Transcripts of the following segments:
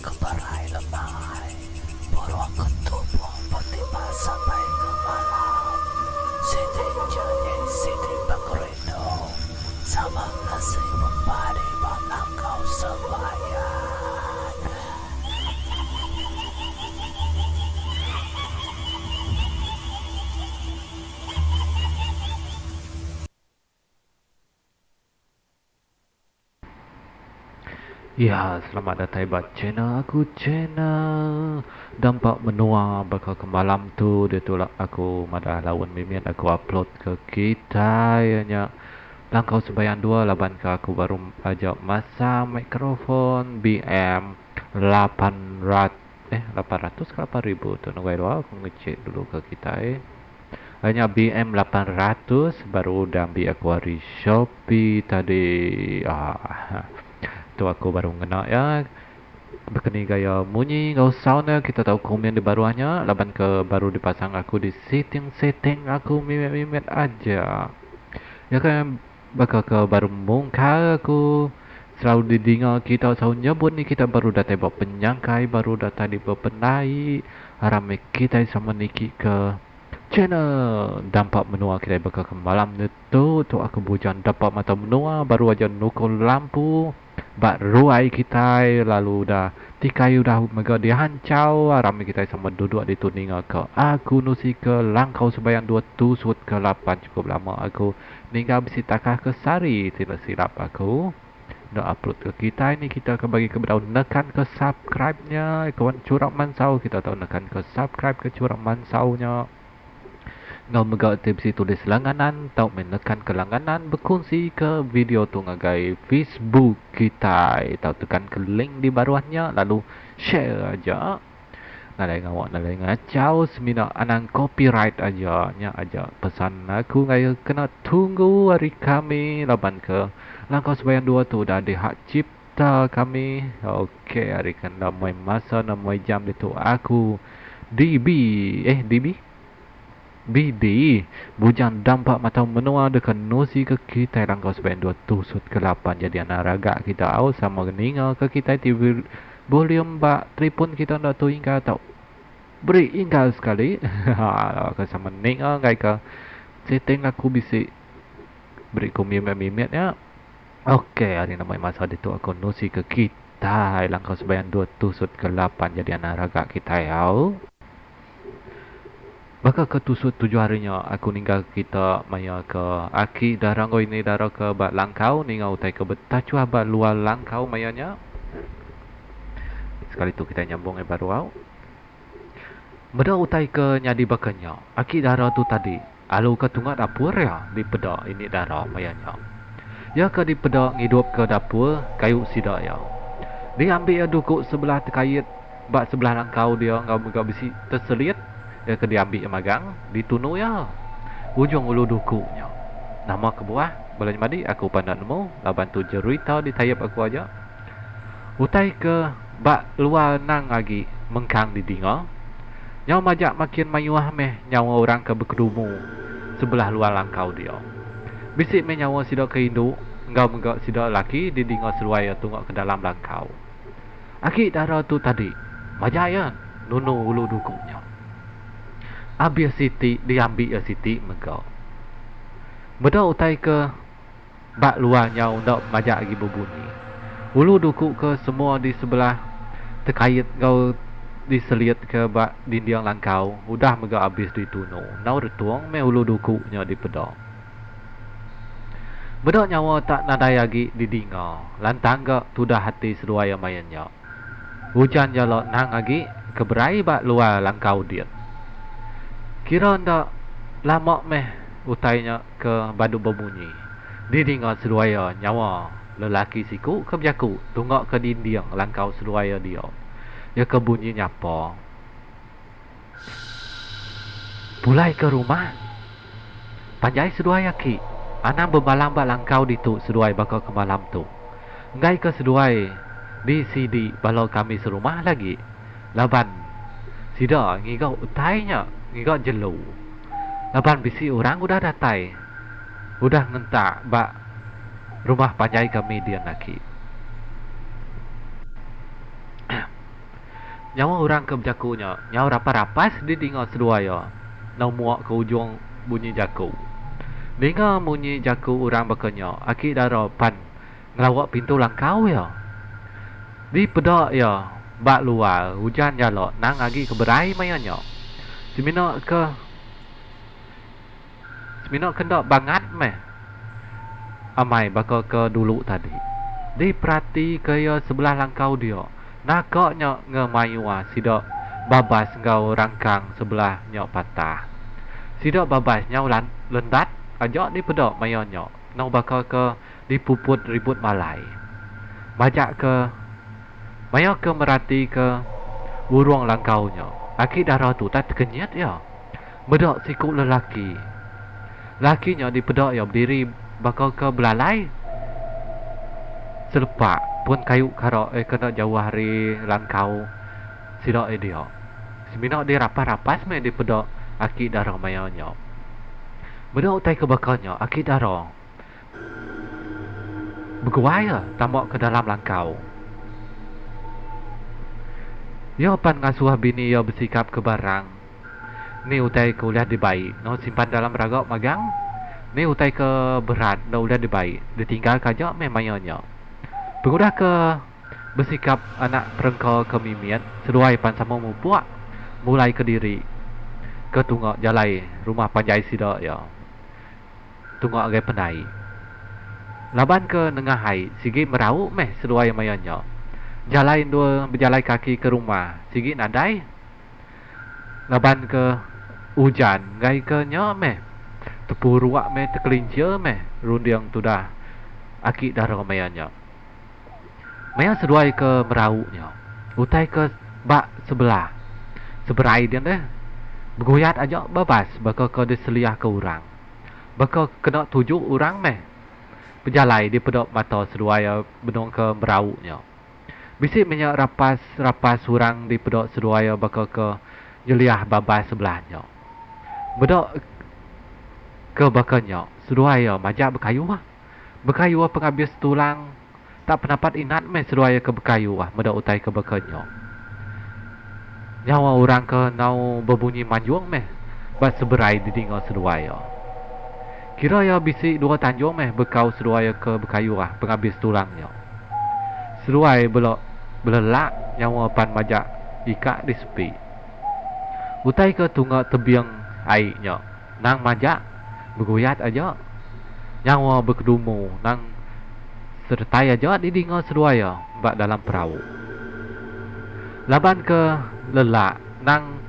kebarai lemai, burung ketubung bertiba sampai ke malam. Siti jadi Siti berkerudung, sama nasi membadi mana kau sembahyang. Ya, selamat datang di channel aku, channel Dampak Menua. Bakal ke malam tu dia tolak aku madah lawan mimin aku upload ke kita hanya langkau sembahyang dua laban ke aku baru ajak masa mikrofon BM 800 800 ke 8000 tu nunggu dua aku ngecek dulu ke kita hanya BM 800 baru udah ambil aku hari Shopee tadi. Tu aku baru ngena ya berkeni gaya bunyi gau soundnya kita tahu komen di baruannya laban ke baru dipasang aku di setting aku mimet-mimet aja ya kan bakal ke baru mungkar aku selalu didengar kita selalu nyebut ni kita baru dah tembak penyangkai baru dah tadi berpenai harap kita sama niki ke channel dampak menua kita bakal ke malam itu tu aku bujan dampak mata menua baru aja nukul lampu bak ruai kita lalu dah tikai udah mega dihancau rame kita sama duduk di tuninga ke aku nusi ke langkau sembayang dua tusut ke 8 cukup lama aku ninggal bisi takah ke sari tidak silap aku nak upload ke kita ini kita akan bagi kepada nekan ke subscribe nya kawan curang mansau kita tahu nekan ke subscribe ke curang mansau nya ngau mega tips tulis langganan tau menekan ke langganan berkongsi ke video tu ngagai Facebook kita tau tekan ke link di bawahnya lalu share aja nalai ngawak nalai ngacau semina anang copyright aja nya aja pesan aku ngaya kena tunggu hari kami laban ke langkau sembahyang dua tu dah ada hak cipta kami okey hari kan namai masa namai jam itu aku DB DB BD bujang dampak mata menua dekat nosi ke kita langkau sebanyak dua tusut ke 8 jadi anak raga kita au sama geninga ke kita TV volume bak tripun kita ndak tu hingga tau beri hingga sekali ke sama ninga ngai ke setting aku bisi beri ku mimet ya okey hari nama masa itu aku nosi ke kita langkau sebanyak dua tusut ke 8 jadi anak raga kita au Bakal ketusuk 7 harinya aku ninggal kita maya ke aki darang ko ini darah ke bat langkau ningau utai ke betacua bat luar langkau mayanya. Sekali tu kita nyambung baru au. Beda utai ke nyadi bakanya. Aki darah tu tadi. Alu ke tungat dapur ya di peda ini darah mayanya. Ya ke di peda ngidup ke dapur kayu sida ya. Dia ambil ya dukuk sebelah terkait bat sebelah langkau dia ngau bisi terselit. Dia ke diambil magang ditunu ya ujung ulu dukunya nama ke buah boleh madi aku pandang nemu laban tu jeruita ditayap aku aja utai ke bak luar nang lagi mengkang di dinga nyau majak makin mayuah meh nyawa orang ke berkerumu sebelah luar langkau dia bisik meh nyawa sida ke induk engkau menggak sida laki di dinga seluaya tunggu ke dalam langkau aki darah tu tadi majak ya nunu ulu dukunya Abia Siti diambil ya Siti megau. Beda utai ke bak luarnya untuk majak lagi berbunyi. Ulu dukuk ke semua di sebelah terkait kau diseliat ke bak dinding langkau. Udah megau habis ditunu. Nau retuang me ulu dukuknya di pedang. Beda nyawa tak nadai lagi di dinga. Lantang ke tudah hati seruaya mayannya. Hujan jalok nang lagi keberai bak luar langkau dia. Kira ndak lama meh utainya ke badu berbunyi. Didingat seluaya nyawa lelaki siku ke biaku tunggak ke dinding langkau seluaya dia. Ya ke bunyi nyapa. Pulai ke rumah. Panjai seluaya ki. Anang bermalam bak langkau ditu seluai bakal ke malam tu. Ngai ke seluai di sidi balau kami serumah lagi. Laban sida ngigau utainya ngigau jelu. Laban bisi orang udah datai. Udah ngentak bak rumah panjai kami dia lagi. nyawa orang ke berjakunya, nyawa rapas-rapas di dengar sedua ya. Nau muak ke ujung bunyi jaku. Dengar bunyi jaku orang berkenya, aki dara pan ngelawak pintu langkau ya. Di pedak ya, bak luar, hujan jalok, nang agi ke berai mayanya. Semina kendak bangat meh. Amai bakal ke dulu tadi. Di perhati ke ya sebelah langkau dia. Nakaknya ngemayua sidak babas ngau rangkang sebelah nyok patah. Sidak babas nyau lendat ajak di pedok mayanya. Nau bakal ke dipuput ribut malai. Bajak ke maya ke merati ke urung langkaunya. Aki darah tu tak terkenyat ya. Bedok sikut lelaki. Lakinya di pedok ya berdiri bakal ke belalai. Selepak pun kayu karok kena jauh hari langkau sidak dia. Semina dia rapas-rapas me di pedok aki darah mayanya. Bedok utai ke bakalnya aki darah. Berguaya tamak ke dalam langkau. Ya pan ngasuh bini ya bersikap ke barang. Ni utai ke ulah dibaik. No simpan dalam ragak magang. Ni utai ke berat. No ulah dibaik. Ditinggal kajak memayanya. Pengudah ke bersikap anak perengkau ke mimian. Seruai pan sama mupuak. Mulai ke diri. Ke tunggak jalai rumah panjai sidak ya. Tunggak agai penai. Laban ke nengahai. Sigi merau meh seruai mayanya. Jalain dua berjalai kaki ke rumah. Sigi nadai. Laban ke hujan. Gai ke nyok meh. Tepu ruak meh terkelincir meh. Rundiang tu dah. Aki darah mayanya. Maya seruai ke merauknya. Utai ke bak sebelah. Seberai dia deh. Bergoyat aja babas. Bakal ke diseliah ke orang. Bakal kena tujuk orang meh. Berjalai di pedok mata seruai benung ke merauknya. Bisik minyak rapas orang di pedok seruai bakal ke jeliah babas sebelahnya. Bedok ke bakalnya. Seruai majak berkayuah. Berkayuah penghabis tulang. Tak pendapat inat meh seruai ke berkayuah. Bedok utai ke bakalnya. Nyawa orang ke nau berbunyi manjuang meh. Bat seberai di dengar seruai. Kira ya bisik dua tanjung meh bekau seruai ke berkayuah penghabis tulangnya. Seruai belelak nyawa pan majak ikak di sepi. Utai ke tunggak tebiang airnya. Nang majak bergoyat aja. Nyawa berkedumu nang sertai aja di dengar seruai bak dalam perahu. Laban ke lelak nang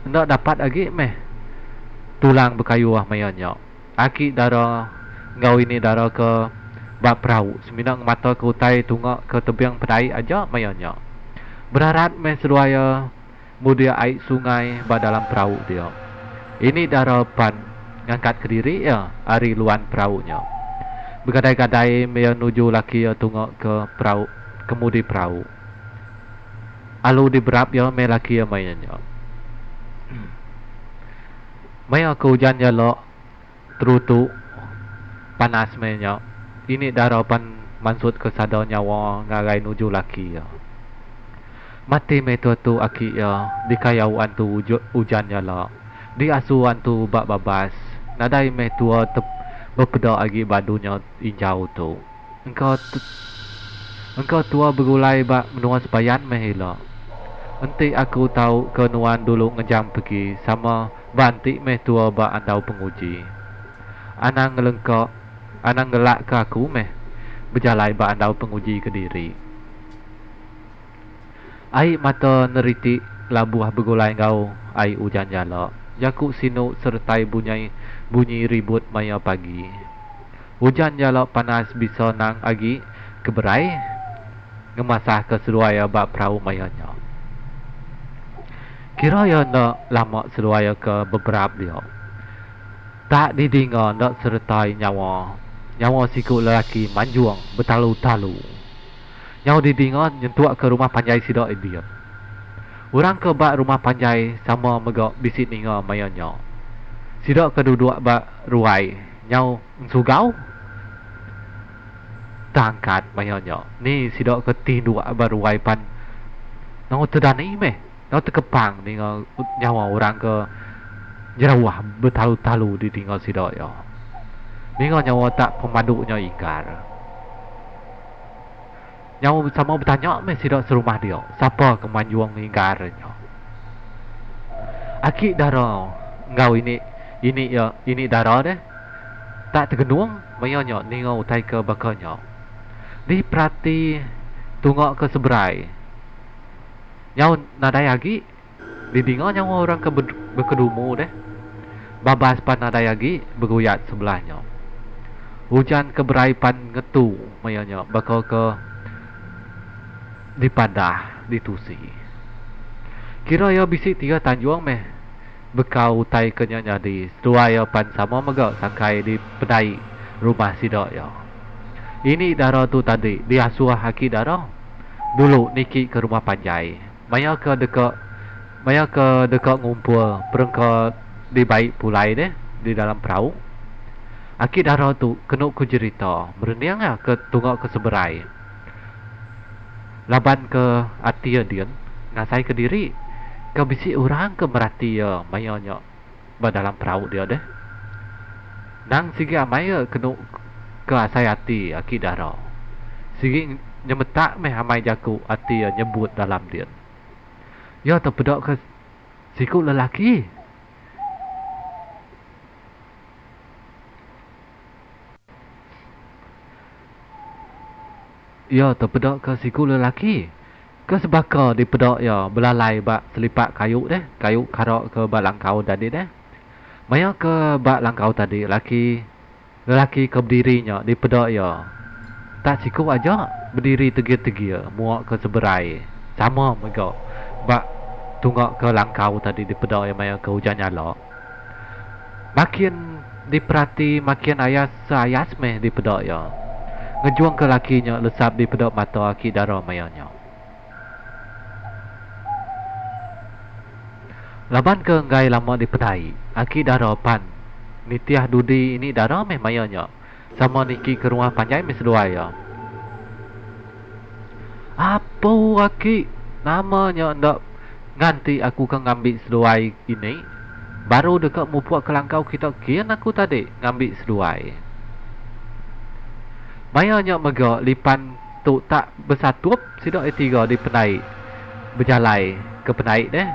ndak dapat lagi meh tulang berkayuah mayanya. Aki darah ngau ini darah ke bak perahu. Semina mata ke utai tunggak ke tebiang pedai aja mayanya. Berharap meh seruai mudia air sungai bak dalam perahu dia. Ini darah pan ngangkat ke diri ya hari luan perahunya. Bergadai-gadai menuju laki tunggak ke perahu, kemudi perahu. Alu diberap ya me laki mainnya. Maya ke hujan jalok terutu panas mainnya. Ini darapan maksud ke sadar nyawa ngagai nuju laki ya. Mati me tu aki ya dikayau antu hujan jalok. Di asuhan tu bak babas. Nadai me tua berpedak lagi badunya injau tu. Engkau tua berulai bak menua sepayan mehila. Enti aku tahu kenuan dulu ngejam pergi sama bantik meh tua bak andau penguji. Anang ngelengkok, anang ngelak ke aku meh berjalai bak andau penguji ke diri. Air mata neriti labuah bergulai ngau air hujan jalak. Jakuk sinuk sertai bunyi ribut maya pagi. Hujan jalak panas bisa nang agi keberai ngemasah ke seruai bak perahu mayanya. Kira ya nak lama seruai ke beberapa dia. Tak didengar nak sertai nyawa. Nyawa sikut lelaki manjuang bertalu-talu. Nyawa didengar nyentuak ke rumah panjai sidak dia. Orang ke bak rumah panjai sama megak bisit ninga mayanya. Sidak ke duduk bak ruai. Nyau sugau. Tangkat mayanya. Ni sidak ke tindu bak ruai pan Nang terdani meh. Nang terkepang dengan nyawa orang ke jerawah bertalu-talu di tinggal sidok ya. Dengan nyawa tak pemaduknya ingkar. Nyawa sama bertanya meh sidok serumah dia. Siapa kemanjuang ingkarnya? Aki darah. Engkau ini darah deh. Tak tergenung mayanya ninga utai ke bakanya. Di perhati tungok ke seberai. Nyau nadai lagi. Di dengar nyawa orang ke berkedumu deh. Babas pan nadai lagi bergoyat sebelahnya. Hujan keberai pan ngetu mayanya bakal ke dipadah ditusi. Kira ya bisik tiga tanjuang meh. Bekau utai kenya jadi. Dua ya pan sama megak sangkai di pedai rumah sidok ya. Ini darah tu tadi diasuh haki darah. Dulu Niki ke rumah Panjai. Maya ke dekat ngumpul perengka di baik pulai deh di dalam perahu. Aki darah tu kena ku cerita. Mereniang lah ke tunggu ke seberai. Laban ke hati dia ngasai ke diri. Ke bisi orang ke merati ya mayanya dalam perahu dia deh. Nang sigi amai kena ke asai hati aki darah. Sigi nyemetak meh amai jaku hati nyebut dalam dia. Ya terpedak ke siku lelaki. Ya terpedak ke siku lelaki. Ke sebaka di pedak ya belalai bak selipak kayu deh. Kayu karak ke bak langkau tadi deh. Maya ke bak langkau tadi lelaki ke berdirinya di pedak ya. Tak siku aja berdiri tegir-tegir muak ke seberai. Sama mereka bak tunggak ke langkau tadi di pedak yang maya ke hujan nyala. Makin diperhati makin ayas seayas meh di pedak ya. Ngejuang ke lakinya lesap di pedak mata aki darah mayanya. Laban ke ngai lama di pedai. Aki darah pan. Nitiah dudi ini darah meh mayanya. Sama Niki ke rumah Panjai meh sedua ya. Apa aki namanya ndak nganti aku ke ngambil seduai ini. Baru dekat mupuak ke langkau kita kian aku tadi ngambil seduai. Mayanya mega lipan tu tak bersatup sidak tiga di penai. Berjalai ke penai deh.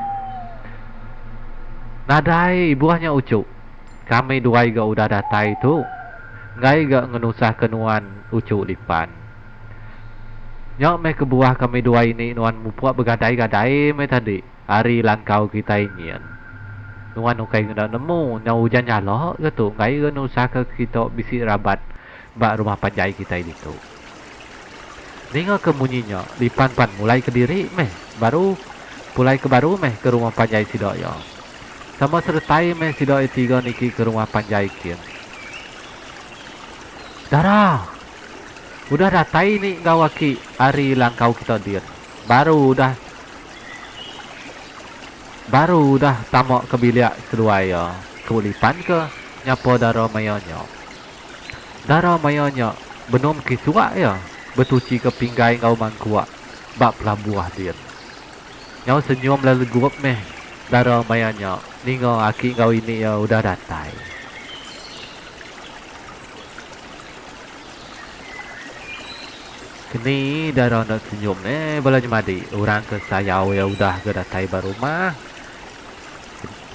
Nadai buahnya ucuk. Kami dua ga udah datai tu. Ngai ga ngenusah kenuan ucuk lipan. Nyok meh ke buah kami dua ini nuan mupuak bergadai-gadai meh tadi. Hari langkau kita ini. Nuan ukai nggak nemu nyau hujan nyala gitu. Ngai ga nusah ke kita bisi rabat bak rumah Panjai kita ini tu. Ninga kemunyinya lipan pan mulai ke diri meh. Baru mulai ke baru meh ke rumah Panjai sidak ya. Sama sertai meh sidak tiga Niki ke rumah Panjai kian. Darah. Udah datai ni ngawaki hari langkau kita dia. Baru udah tamak ke bilik kedua ya. Kulipan ke nyapa darah mayanya. Darah mayanya benom kisua ya. Betuci ke pinggai ngau mangkuak. Bak pelabuah dia. Nyau senyum lalu guap meh. Darah mayanya. Ningo aki ngau ini ya udah datai. Kini darah nak senyum bala jemadi. Orang ke sayau ya udah ke datai baru mah.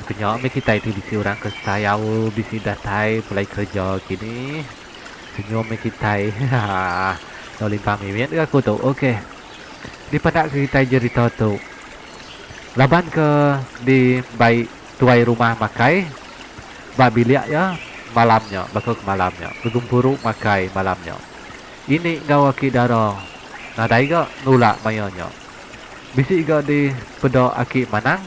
Kenyak me kita itu bisi orang ke sayau bisi datai mulai kerja kini. Senyum me kita. Kau limpah mimin ke aku tu. Okey. Di pada kita cerita tu. Laban ke di baik tuai rumah makai. Bak bilik ya malamnya. Bakal ke malamnya. Bergumpuru makai malamnya. Ini ngawaki darah. Nadai ga nulak mayanya. Bisi ga di pedak aki manang.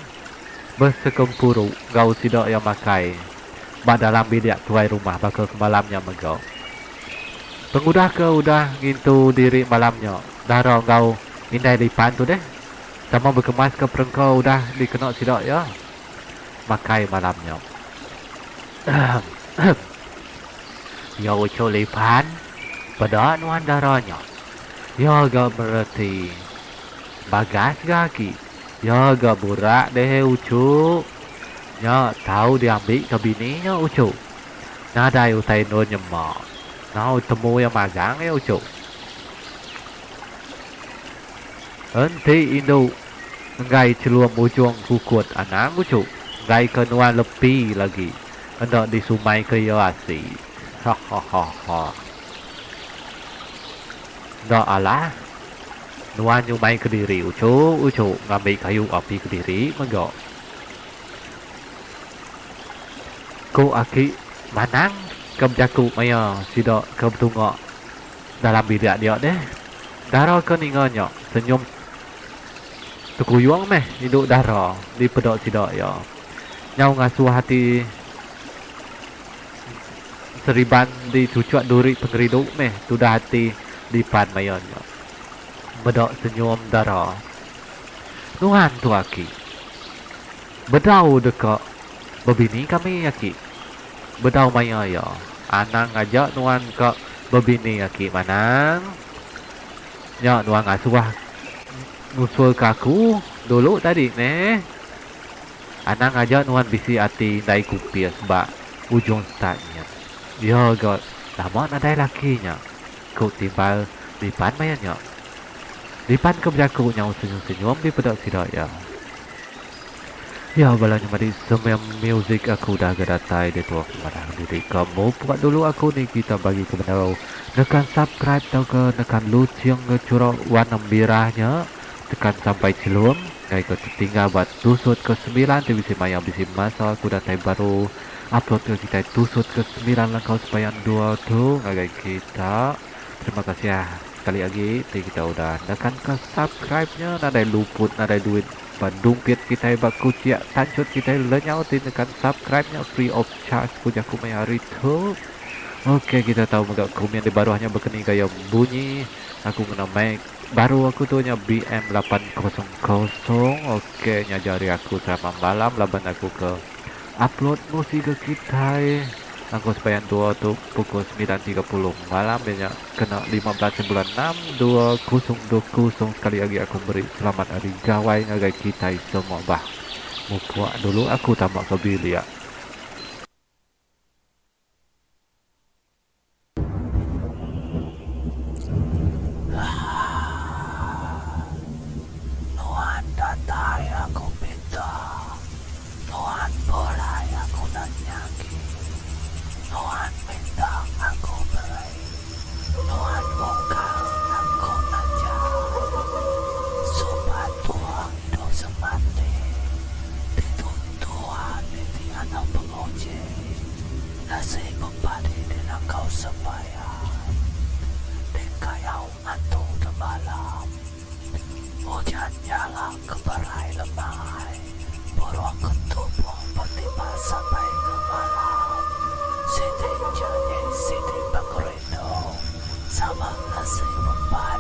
Bersekempuru gau sidak yang makai. Bak dalam bilik tuai rumah bakal ke malamnya megau. Pengudah ke udah ngintu diri malamnya. Darah gau indai lipan tu deh. Sama berkemas ke perengkau udah dikenal sidak ya. Makai malamnya. Ya ucul lipan. Pada nuan darahnya. Ya gak berarti. Bagas gaki. Ya gak burak deh ucu. Nya tahu diambil ke bininya ucu. Nada utai no nyemak. Nah temu yang magang ya ucu. Henti Indo. Ngai celuam ujung kukut anang ucu. Ngai kenuan lebih lagi. Hendak disumai ke Yasi. Hahaha. Ndak alah. Nuan nyumai ke diri ucu. Ngambil kayu api ke diri menggok. Cô aki manang jaku maya sido tungok dalam bidak dia deh. Daro ke ningonya senyum tukuyuang meh hidup daro di pedok sido ya. Nyau ngasuh hati seriban di cucuk duri pengeriduk meh sudah hati di pan mayonnya. Bedok senyum daro. Nuhan tu aki. Bedau dekat bebini kami aki. Bedau maya ya. Anang ngajak nuan ke bebini aki manang. Ya nuan ngasuh ngusul ke aku dulu tadi ne. Anang ngajak nuan bisi hati dai kupias sebab ujung startnya. Ya god, lama ada lakinya. Ku timbal lipan mayanya. Lipan ke berjaku nyau senyum-senyum di pedok sidak ya. Ya balanya mari semua music aku dah gadatai di tuak marang diri kamu buat dulu aku ni kita bagi ke benda nekan subscribe tau ke nekan lucing ke curok warna birahnya tekan sampai celum ngai ke tinggal buat tusut ke 9 divisi maya bisi masa aku datai baru upload ke kita tusut ke 9 langkau supaya 2 tu ngai kita terima kasih ya sekali lagi kita udah nekan ke subscribe nya nadai luput nadai duit Bandungkit kita baku ciak tancut kita lenyau tindakan subscribe-nya free of charge punya kumai hari itu. Oke kita tahu megak komen di baruhnya berkeni gaya bunyi. Aku kena mic baru aku tuh nya BM800. Oke nyajari aku selama malam laban aku ke upload musik ke kita. Aku supaya 2 tuh pukul 9.30 malam banyak kena 15 bulan 6 2020 sekali lagi aku beri selamat hari gawai ngagai kita semua bah mupuak dulu aku tamak ke bilik. Nuan datai aku minta. Nuan boleh aku nanyaki. Nuan minta aku beri. Nuan buka aku nanya. Sobat tuang hidup semati. Ditutuan di anak pengojek. Nasi membadi di langkau sembahyang. Di kayau antu malam. Hujan nyala keberai lemai. Beruang ketubuh bertiba sampai ke malam. Siti janye siti bakrino. Sama nasi membaik.